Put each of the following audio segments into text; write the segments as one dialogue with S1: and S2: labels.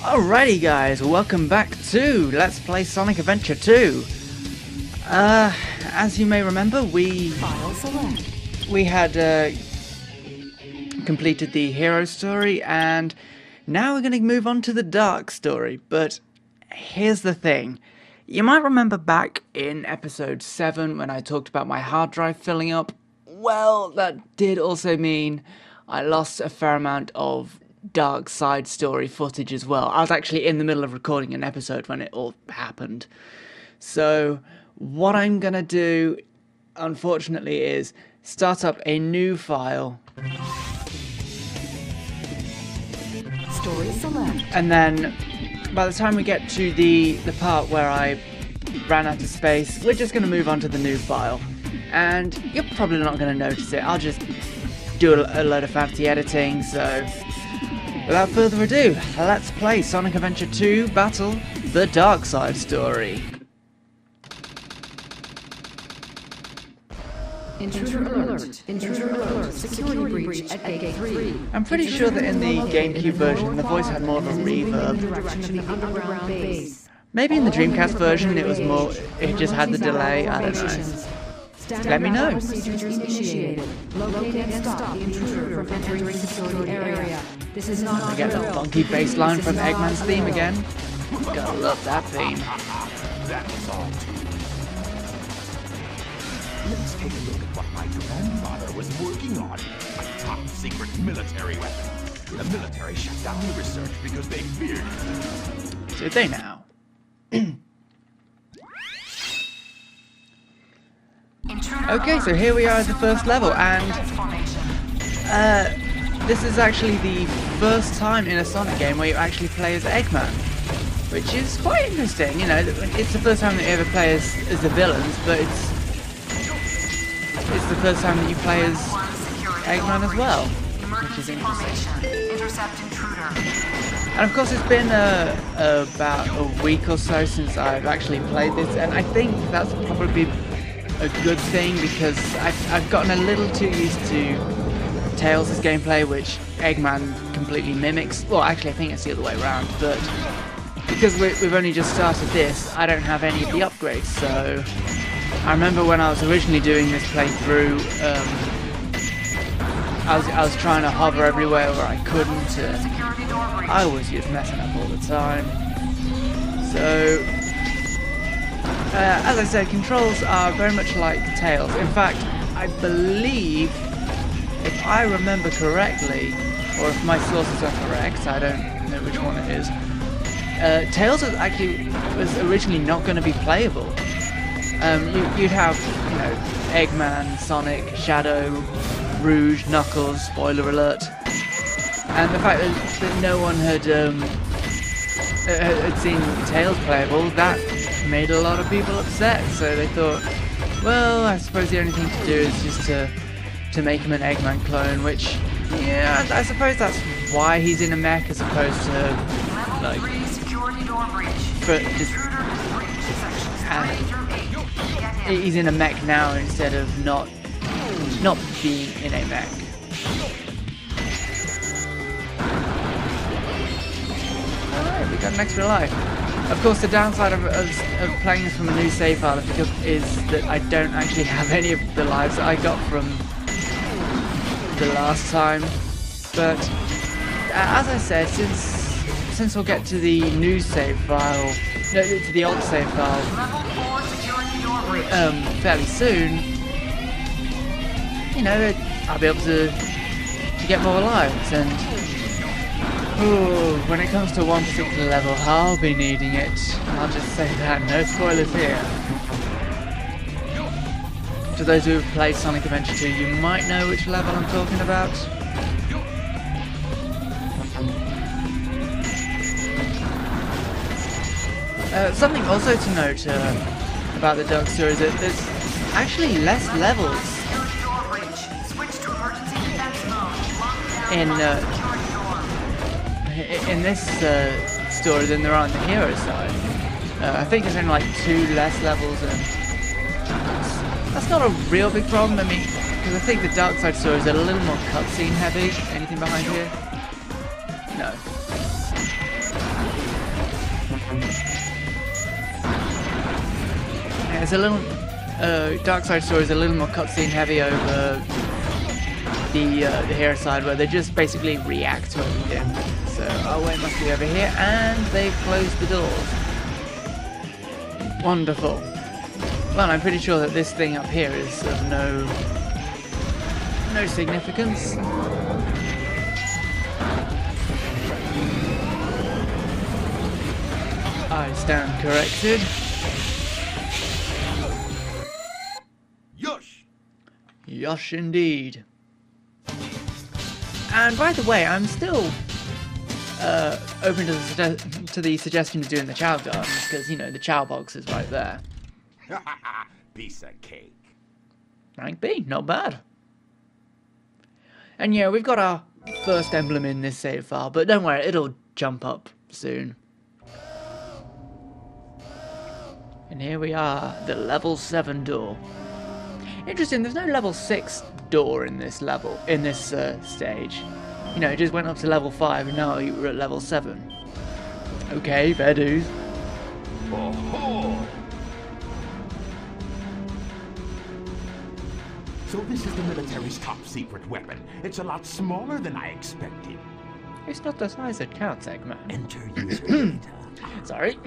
S1: Alrighty guys, welcome back to Let's Play Sonic Adventure 2. As you may remember, we had completed the hero story, and now we're going to move on to the dark story. But here's the thing. You might remember back in episode 7 when I talked about my hard drive filling up. Well, that did also mean I lost a fair amount of dark side story footage as well. I was actually in the middle of recording an episode when it all happened. So what I'm gonna do, unfortunately, is start up a new file.
S2: Story select.
S1: And then by the time we get to the part where I ran out of space, we're just gonna move on to the new file. And you're probably not gonna notice it. I'll just do a load of fancy editing, so without further ado, let's play Sonic Adventure 2 Battle the Dark Side Story.
S2: Intruder alert. Intruder alert. Security breach at gate 3.
S1: I'm pretty sure that in the GameCube version the voice had more of a reverb. Maybe in the Dreamcast version it was more, it just had the delay, I don't know. Let me know.
S2: Procedures initiated. Locate and stop the intruder from entering security area. This is not
S1: I get the funky bass line from Eggman's theme again. Gotta love that theme.
S3: That's all. Let's take a look at what my grandfather was working on. A top secret military weapon. The military shut down the research because they feared it.
S1: Did they now? Okay, so here we are at the first level, and this is actually the first time in a Sonic game where you actually play as Eggman, which is quite interesting. You know, it's the first time that you ever play as the villains, but it's the first time that you play as Eggman as well, which is interesting. And of course, it's been about a week or so since I've actually played this, and I think that's probably a good thing because I've gotten a little too used to Tails' gameplay, which Eggman completely mimics. Well, actually I think it's the other way around, but because we've only just started this, I don't have any of the upgrades. So I remember when I was originally doing this playthrough, I was trying to hover everywhere where I couldn't, and I was just messing up all the time. So as I said, controls are very much like Tails. In fact, I believe, if I remember correctly, or if my sources are correct, I don't know which one it is, Tails was originally not going to be playable. You'd have, you know, Eggman, Sonic, Shadow, Rouge, Knuckles, spoiler alert, and the fact that no one had seen Tails playable, that made a lot of people upset, so they thought, well, I suppose the only thing to do is just to make him an Eggman clone, which, yeah, I suppose that's why he's in a mech as opposed to, like, he's in a mech now instead of not being in a mech. Alright, we got an extra life. Of course, the downside of playing this from a new save file is that I don't actually have any of the lives that I got from the last time. But as I said, since we'll get to the new save file, no, to the old save file, fairly soon, you know, I'll be able to get more lives, and ooh, when it comes to one particular level, I'll be needing it. I'll just say that, no spoilers here. To those who have played Sonic Adventure 2, you might know which level I'm talking about. Something also to note about the Dark Story is that there's actually less levels in this story than there are on the hero side. I think there's only like 2 less levels, and that's not a real big problem. I mean, because I think the Dark Side story is a little more cutscene heavy. Anything behind here? No. It's a little Dark Side story is a little more cutscene heavy over the hero side, where they just basically react to everything. So our way must be over here, and they've closed the doors. Wonderful. Well, I'm pretty sure that this thing up here is of no significance. I stand corrected.
S3: Yush!
S1: Yosh indeed. And by the way, I'm still open to the suggestion of doing the Chow Gardens, because, you know, the Chow box is right there.
S3: Piece of cake.
S1: Rank B, not bad. And yeah, we've got our first emblem in this save file, but don't worry, it'll jump up soon. And here we are, the level 7 door. Interesting, there's no level 6 door in this level, in this stage. You know, it just went up to level 5 and now we're at level 7. Okay, fair dues.
S3: Oh-ho! So this is the military's top secret weapon. It's a lot smaller than I expected.
S1: It's not the size that counts, Eggman.
S3: Enter user data.
S1: Sorry.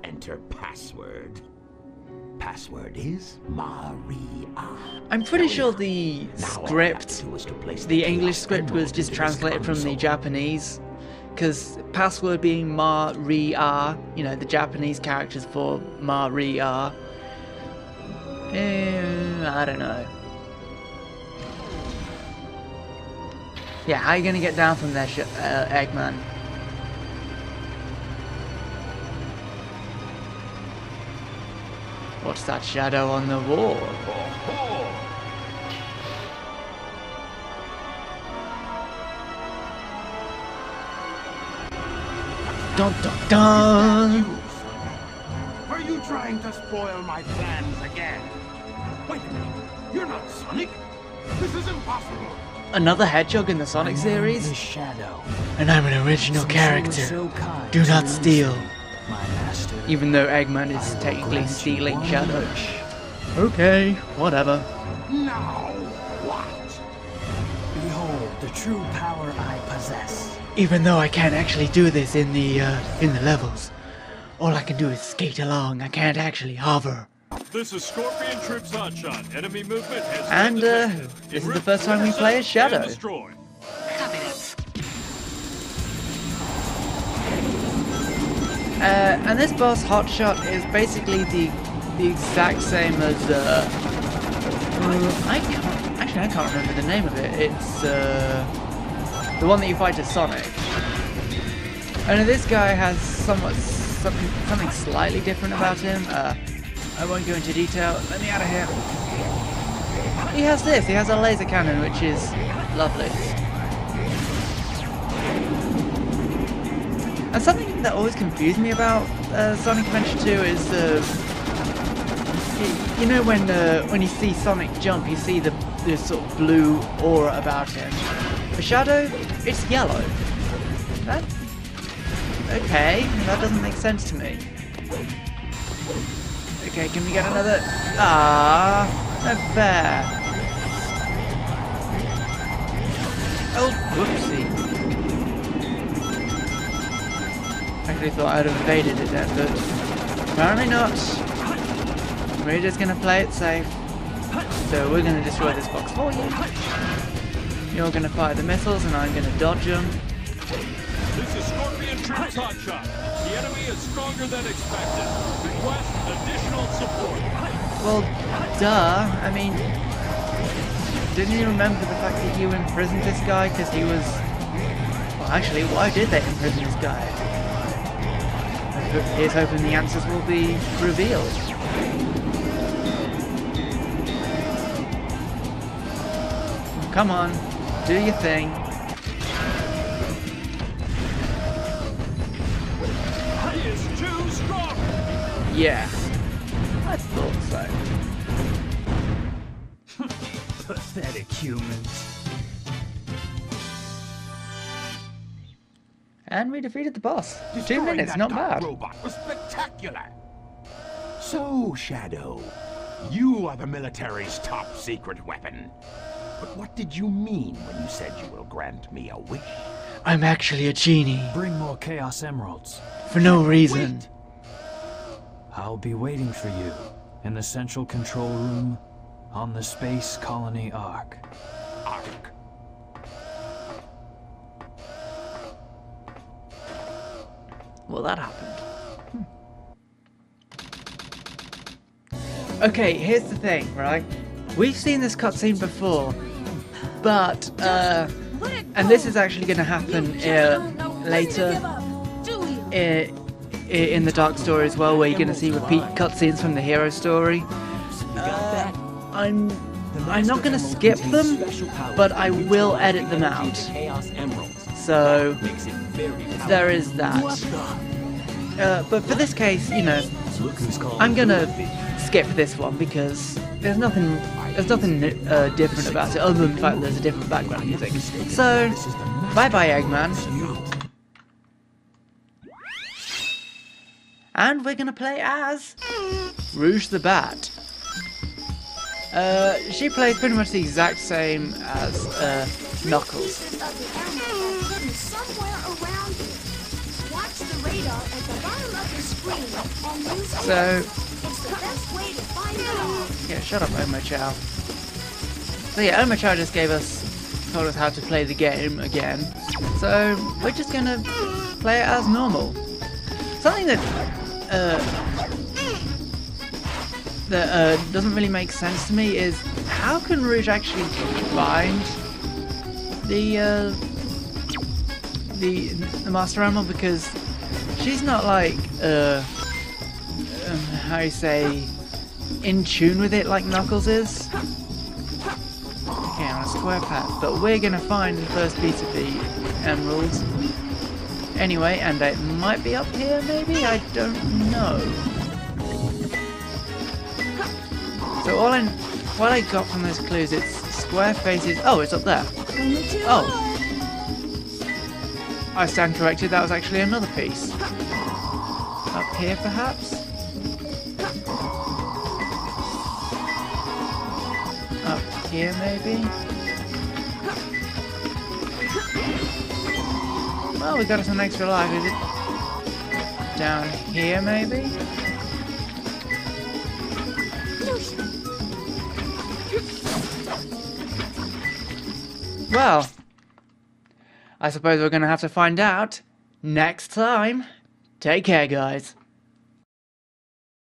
S3: Enter password. Password is Maria.
S1: I'm pretty sure the script, the English script, was just translated from the Japanese, because password being Maria, you know, the Japanese characters for Maria. I don't know. Yeah, how are you gonna get down from there, Eggman? What's that shadow on the wall? Dun dun dun!
S3: Are you trying to spoil my plans again? Wait a minute. You're not Sonic. This is impossible.
S1: Another hedgehog in the Sonic series?
S4: The Shadow.
S1: And I'm an original character.
S4: So kind
S1: Do
S4: to
S1: not
S4: lose
S1: steal.
S4: you, my master.
S1: Even though Eggman is technically stealing Shadow. Okay, whatever.
S3: Now what?
S4: Behold the true power I possess.
S1: Even though I can't actually do this in the levels, all I can do is skate along. I can't actually hover.
S5: This is Scorpion Troops Hotshot. Enemy movement has
S1: And
S5: been detected.
S1: this is the first time we play as Shadow.
S5: And destroy.
S1: And this boss, Hotshot, is basically the exact same as I can't remember the name of it. It's the one that you fight as Sonic. And this guy has something slightly different about him. I won't go into detail. Let me out of here. He has this. He has a laser cannon, which is lovely. And something that always confused me about Sonic Adventure 2 is, you know, when you see Sonic jump, you see the sort of blue aura about him. For Shadow, it's yellow. Okay, that doesn't make sense to me. Okay, can we get another? Not fair. Oh, whoopsie. Actually thought I'd have evaded it then, but apparently not. We're just gonna play it safe. So we're gonna destroy this box for you. You're gonna fire the missiles and I'm gonna dodge them.
S5: This is Scorpion Troops Hotshot. The enemy is stronger than expected. Request additional support.
S1: Well, duh. I mean, didn't you remember the fact that you imprisoned this guy because he was... Well, actually, why did they imprison this guy? Here's hoping the answers will be revealed. Come on, do your thing.
S5: He is too strong.
S1: Yeah, I thought so.
S4: Pathetic humans.
S1: And we defeated the boss. 2
S3: Destroying
S1: minutes,
S3: that
S1: not
S3: dark
S1: bad.
S3: robot was spectacular. So, Shadow, you are the military's top secret weapon. But what did you mean when you said you will grant me a wish?
S1: I'm actually a genie.
S4: Bring more Chaos Emeralds.
S1: For no reason.
S3: Wait.
S4: I'll be waiting for you in the central control room on the Space Colony Ark.
S3: Ark.
S1: Well, that happened. Okay, here's the thing, right? We've seen this cutscene before, but, and this is actually going to happen later in the Dark Story as well, where you're going to see repeat cutscenes from the hero story. I'm not going to skip them, but I will edit them out. So, there is that. But for this case, you know, I'm going to skip this one because there's nothing different about it, other than the fact that there's a different background music. So, bye-bye, Eggman. And we're gonna play as Rouge the Bat. She plays pretty much the exact same as Knuckles. So, yeah, shut up, Omo Chow. So yeah, Omo Chow just told us how to play the game again. So we're just gonna play it as normal. Something that doesn't really make sense to me is how can Rouge actually find the Master Emerald, because she's not like how you say, in tune with it like Knuckles is. Okay, on a square path, but we're gonna find the first piece of the emeralds anyway, and it might be up here maybe, I don't know. So what I got from those clues, it's square faces. Oh, it's up there. Oh, I stand corrected, that was actually another piece. Up here perhaps? Up here maybe? Well, we got us an extra life, is it? Down here maybe? Well, I suppose we're gonna have to find out next time. Take care, guys.